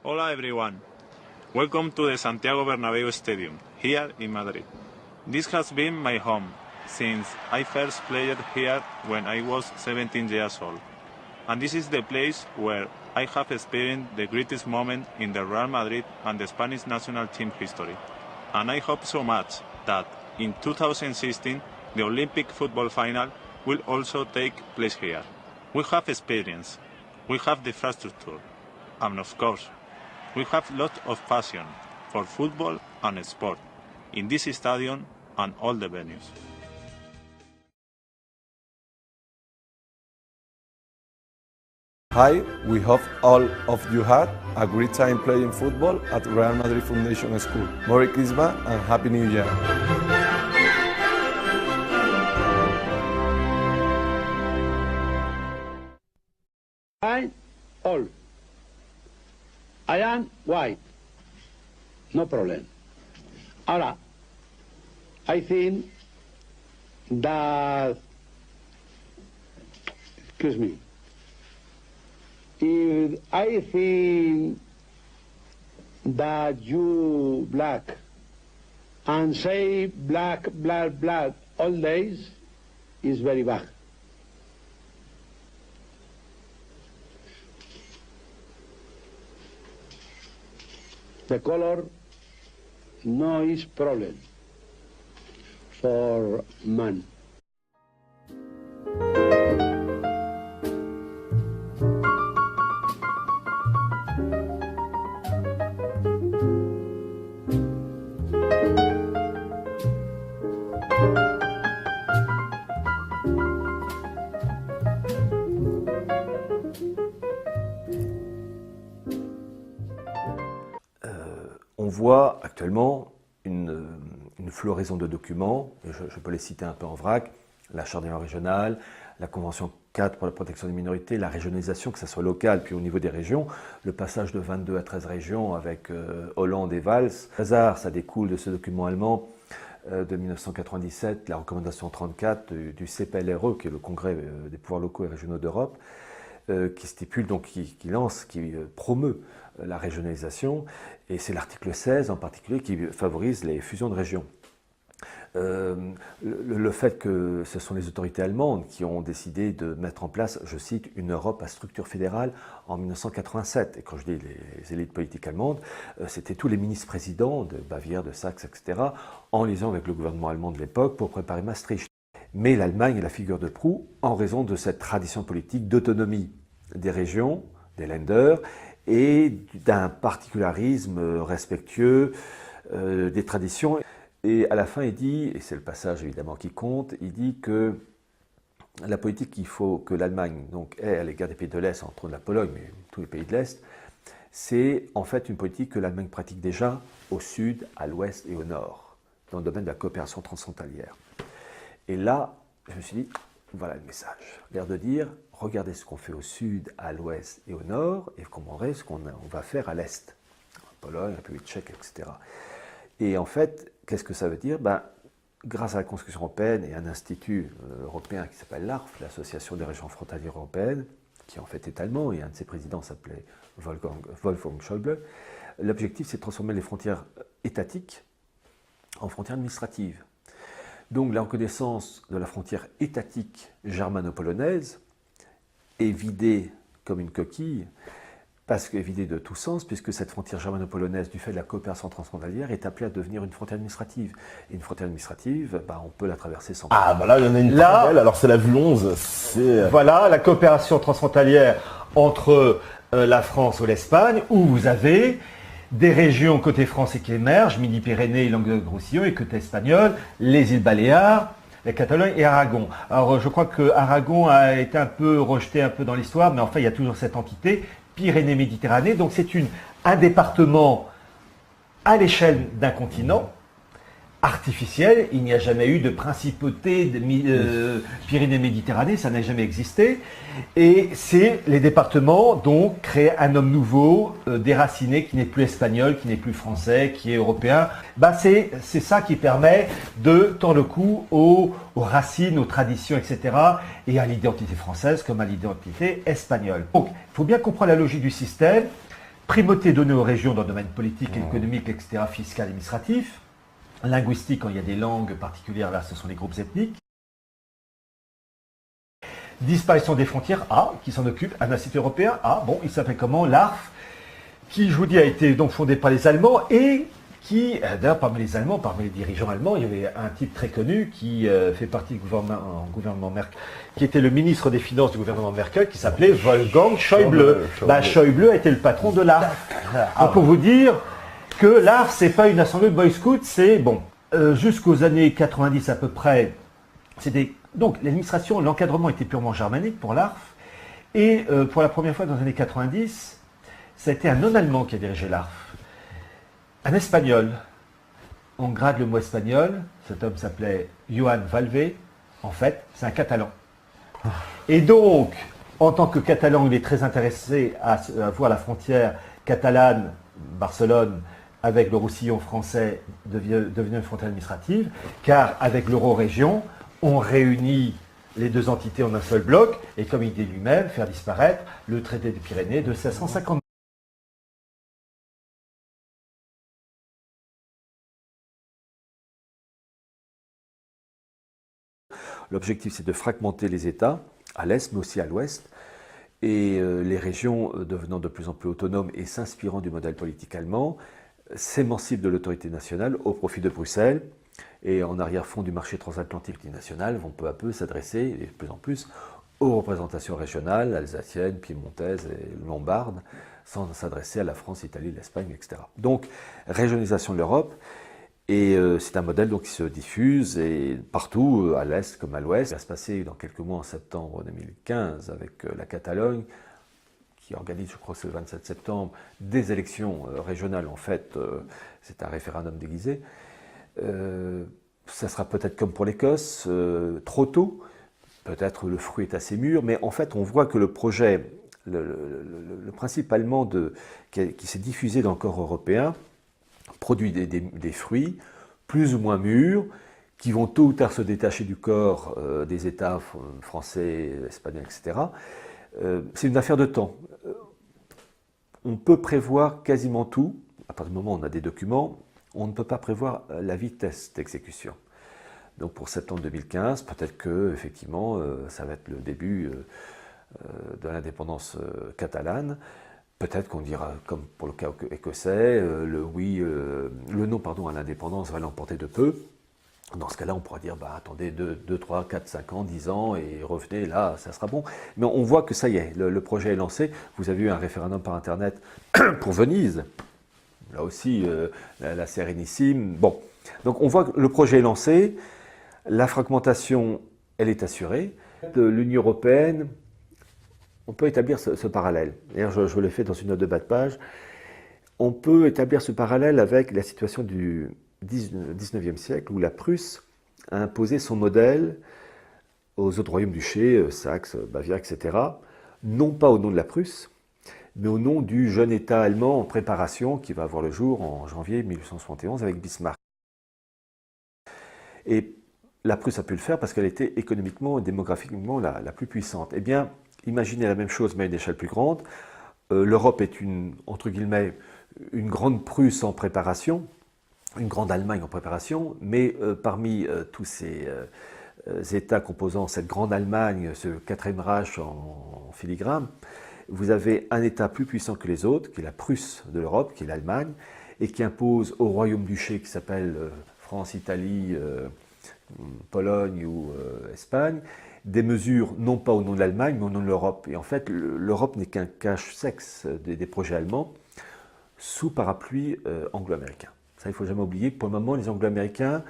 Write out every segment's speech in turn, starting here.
Hola everyone. Welcome to the Santiago Bernabéu Stadium, here in Madrid. This has been my home since I first played here when I was 17 years old. And this is the place where I have experienced the greatest moment in the Real Madrid and the Spanish national team history. And I hope so much that in 2016 the Olympic football final will also take place here. We have experience, we have the infrastructure, and of course, we have lots of passion for football and sport in this stadium and all the venues. Hi, we hope all of you had a great time playing football at Real Madrid Foundation School. Merry Christmas and Happy New Year. I'm old. I am white. No problem. Ahora, I think that, excuse me, if I think that you black and say black, black, black all days is very bad. The color no is problem for man. On voit actuellement une floraison de documents, et je peux les citer un peu en vrac, la Charte des langues régionales, la Convention 4 pour la protection des minorités, la régionalisation, que ce soit locale puis au niveau des régions, le passage de 22 à 13 régions avec Hollande et Valls. Hasard, ça découle de ce document allemand de 1997, la recommandation 34 du CPLRE, qui est le Congrès des pouvoirs locaux et régionaux d'Europe, qui stipule, donc qui promeut la régionalisation, et c'est l'article 16 en particulier qui favorise les fusions de régions. Le fait que ce sont les autorités allemandes qui ont décidé de mettre en place, je cite, une Europe à structure fédérale en 1987. Et quand je dis les élites politiques allemandes, c'était tous les ministres-présidents de Bavière, de Saxe, etc., en liaison avec le gouvernement allemand de l'époque pour préparer Maastricht. Mais l'Allemagne est la figure de proue en raison de cette tradition politique d'autonomie des régions, des Länder, et d'un particularisme respectueux des traditions. Et à la fin, il dit, et c'est le passage évidemment qui compte, il dit que la politique qu'il faut que l'Allemagne ait à l'égard des pays de l'Est, entre autres la Pologne, mais tous les pays de l'Est, c'est en fait une politique que l'Allemagne pratique déjà au sud, à l'ouest et au nord, dans le domaine de la coopération transfrontalière. Et là, je me suis dit, voilà le message. L'air de dire, regardez ce qu'on fait au sud, à l'ouest et au nord, et comparez ce qu'on va faire à l'est. Pologne, République tchèque, etc. Et en fait, qu'est-ce que ça veut dire? Grâce à la Constitution européenne et un institut européen qui s'appelle l'ARF, l'Association des régions frontalières européennes, qui en fait est allemand, et un de ses présidents s'appelait Wolfgang Schäuble, l'objectif c'est de transformer les frontières étatiques en frontières administratives. Donc la reconnaissance de la frontière étatique germano-polonaise est vidée comme une coquille, parce qu'elle est vidée de tout sens, puisque cette frontière germano-polonaise, du fait de la coopération transfrontalière, est appelée à devenir une frontière administrative. Et une frontière administrative, on peut la traverser sans problème. Ah, voilà, il y en a une très belle, alors c'est la vue 11. Voilà, la coopération transfrontalière entre la France ou l'Espagne, où vous avez des régions côté français qui émergent, Midi-Pyrénées, Languedoc-Roussillon, et côté espagnol, les îles Baléares, la Catalogne et Aragon. Alors je crois que Aragon a été un peu rejeté un peu dans l'histoire, mais enfin il y a toujours cette entité, Pyrénées-Méditerranée, donc c'est un département à l'échelle d'un continent, artificielle. Il n'y a jamais eu de principauté de Pyrénées-Méditerranée, ça n'a jamais existé. Et c'est les départements, donc, créent un homme nouveau, déraciné, qui n'est plus espagnol, qui n'est plus français, qui est européen. C'est ça qui permet de tordre le cou aux racines, aux traditions, etc. et à l'identité française comme à l'identité espagnole. Donc, il faut bien comprendre la logique du système. Primauté donnée aux régions dans le domaine politique, économique, etc., fiscal, administratif. Linguistique, quand il y a des langues particulières, là, ce sont les groupes ethniques. Disparition des frontières, qui s'en occupe, un institut européen, il s'appelle comment? L'ARF, qui, je vous dis, a été donc fondé par les Allemands et qui, d'ailleurs, parmi les Allemands, parmi les dirigeants allemands, il y avait un type très connu qui fait partie du gouvernement Merkel, qui était le ministre des Finances du gouvernement Merkel, qui s'appelait Wolfgang Schäuble. Schäuble a été le patron de l'ARF. Donc, pour vous dire que l'ARF, c'est pas une assemblée de Boy Scouts, c'est, jusqu'aux années 90 à peu près, donc l'administration, l'encadrement était purement germanique pour l'ARF, et pour la première fois dans les années 90, ça a été un non-allemand qui a dirigé l'ARF. Un Espagnol, on grade le mot espagnol, cet homme s'appelait Joan Valve, en fait, c'est un Catalan. Et donc, en tant que Catalan, il est très intéressé à voir la frontière catalane, Barcelone, avec le Roussillon français devenir une frontière administrative, car avec l'euro-région, on réunit les deux entités en un seul bloc, et comme il dit lui-même, faire disparaître le traité des Pyrénées de 1650. L'objectif, c'est de fragmenter les États, à l'est, mais aussi à l'ouest, et les régions devenant de plus en plus autonomes et s'inspirant du modèle politique allemand, s'émancipent de l'autorité nationale au profit de Bruxelles, et en arrière-fond du marché transatlantique national, vont peu à peu s'adresser, et de plus en plus, aux représentations régionales, alsaciennes, piémontaises et lombardes, sans s'adresser à la France, l'Italie, l'Espagne, etc. Donc, régionalisation de l'Europe. Et c'est un modèle donc, qui se diffuse et partout, à l'est comme à l'ouest. Ça va se passer dans quelques mois en septembre 2015 avec la Catalogne, qui organise, je crois que c'est le 27 septembre, des élections régionales. En fait, c'est un référendum déguisé. Ça sera peut-être comme pour l'Écosse, trop tôt. Peut-être le fruit est assez mûr, mais en fait, on voit que le projet, le principe allemand qui s'est diffusé dans le corps européen, produit des fruits plus ou moins mûrs, qui vont tôt ou tard se détacher du corps des États français, espagnols, etc. C'est une affaire de temps. On peut prévoir quasiment tout. À partir du moment où on a des documents, on ne peut pas prévoir la vitesse d'exécution. Donc pour septembre 2015, peut-être que effectivement, ça va être le début de l'indépendance catalane. Peut-être qu'on dira, comme pour le cas écossais, le non à l'indépendance va l'emporter de peu. Dans ce cas-là, on pourra dire, attendez 2, 3, 4, 5 ans, 10 ans, et revenez, là, ça sera bon. Mais on voit que ça y est, le projet est lancé. Vous avez eu un référendum par Internet pour Venise. Là aussi, la Sérénissime. Bon, donc on voit que le projet est lancé. La fragmentation, elle est assurée. L'Union européenne, on peut établir ce parallèle. D'ailleurs, je l'ai fait dans une note de bas de page. On peut établir ce parallèle avec la situation du XIXe siècle où la Prusse a imposé son modèle aux autres royaumes-duchés, Saxe, Bavière, etc., non pas au nom de la Prusse, mais au nom du jeune État allemand en préparation qui va avoir le jour en janvier 1871 avec Bismarck. Et la Prusse a pu le faire parce qu'elle était économiquement et démographiquement la plus puissante. Eh bien, imaginez la même chose mais à une échelle plus grande. L'Europe est entre guillemets, une grande Prusse en préparation, une grande Allemagne en préparation, mais parmi tous ces États composant cette grande Allemagne, ce quatrième Reich en filigrane, vous avez un État plus puissant que les autres, qui est la Prusse de l'Europe, qui est l'Allemagne, et qui impose au royaume-duché qui s'appelle France, Italie, Pologne ou Espagne, des mesures non pas au nom de l'Allemagne, mais au nom de l'Europe. Et en fait, l'Europe n'est qu'un cache-sexe des projets allemands sous parapluie anglo-américain. Ça, il ne faut jamais oublier. Pour le moment, les anglo-américains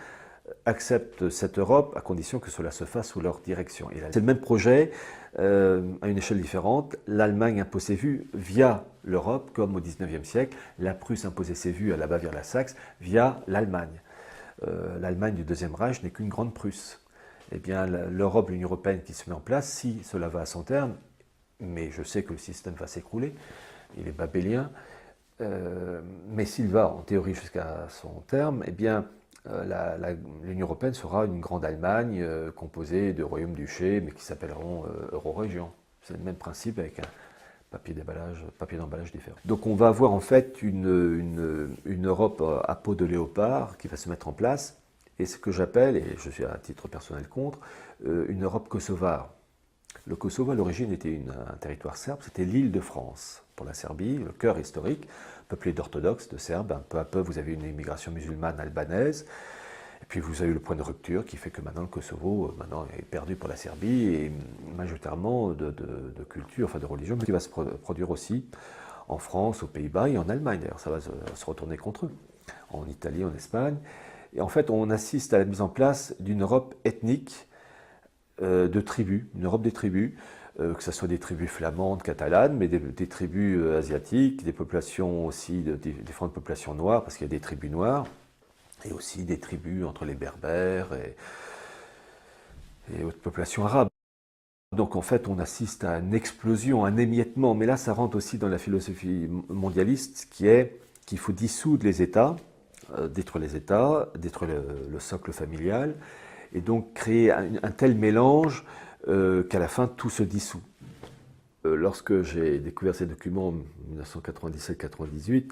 acceptent cette Europe à condition que cela se fasse sous leur direction. C'est le même projet à une échelle différente. L'Allemagne impose ses vues via l'Europe, comme au XIXe siècle. La Prusse imposait ses vues à la Bavière, la Saxe, via l'Allemagne. L'Allemagne du Deuxième Reich n'est qu'une grande Prusse. Eh bien, l'Europe, l'Union européenne qui se met en place, si cela va à son terme, mais je sais que le système va s'écrouler, il est babélien, mais s'il va en théorie jusqu'à son terme, eh bien, l'Union européenne sera une grande Allemagne composée de royaumes-duchés, mais qui s'appelleront Euro-régions. C'est le même principe avec un papier d'emballage différent. Donc on va avoir en fait une Europe à peau de léopard qui va se mettre en place, et ce que j'appelle, et je suis à titre personnel contre, une Europe kosovare. Le Kosovo à l'origine était un territoire serbe, c'était l'île de France pour la Serbie, le cœur historique, peuplé d'orthodoxes, de Serbes. Peu à peu vous avez une immigration musulmane albanaise. Et puis vous avez eu le point de rupture qui fait que maintenant le Kosovo est perdu pour la Serbie et majoritairement de culture, enfin de religion, mais qui va se produire aussi en France, aux Pays-Bas et en Allemagne. D'ailleurs, ça va se retourner contre eux, en Italie, en Espagne. Et en fait, on assiste à la mise en place d'une Europe ethnique de tribus, une Europe des tribus, que ce soit des tribus flamandes, catalanes, mais des tribus asiatiques, des populations aussi, des différentes populations noires, parce qu'il y a des tribus noires. Et aussi des tribus entre les Berbères et autres populations arabes. Donc en fait, on assiste à une explosion, un émiettement, mais là ça rentre aussi dans la philosophie mondialiste qui est qu'il faut dissoudre les États, détruire le socle familial, et donc créer un tel mélange qu'à la fin tout se dissout. Lorsque j'ai découvert ces documents en 1997-98,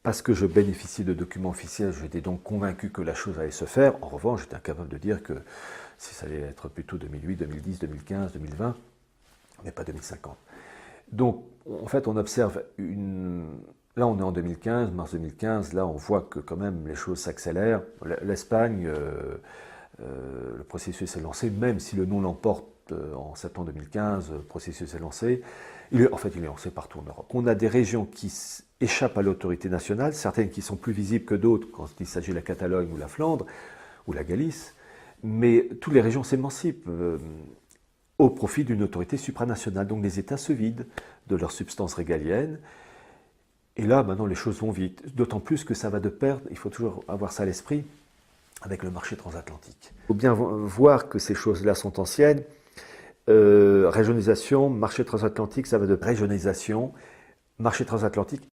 parce que je bénéficie de documents officiels, j'étais donc convaincu que la chose allait se faire. En revanche, j'étais incapable de dire que si ça allait être plutôt 2008, 2010, 2015, 2020, mais pas 2050. Donc, en fait, on observe Là, on est en 2015, mars 2015, là, on voit que quand même les choses s'accélèrent. L'Espagne, le processus est lancé, même si le non l'emporte en septembre 2015, le processus est lancé. Il est lancé partout en Europe. On a des régions qui échappent à l'autorité nationale, certaines qui sont plus visibles que d'autres quand il s'agit de la Catalogne ou la Flandre ou la Galice, mais toutes les régions s'émancipent au profit d'une autorité supranationale. Donc les États se vident de leur substance régalienne. Et là, maintenant, les choses vont vite. D'autant plus que ça va de pair, il faut toujours avoir ça à l'esprit, avec le marché transatlantique. Il faut bien voir que ces choses-là sont anciennes. Régionalisation, marché transatlantique, ça va de régionalisation, marché transatlantique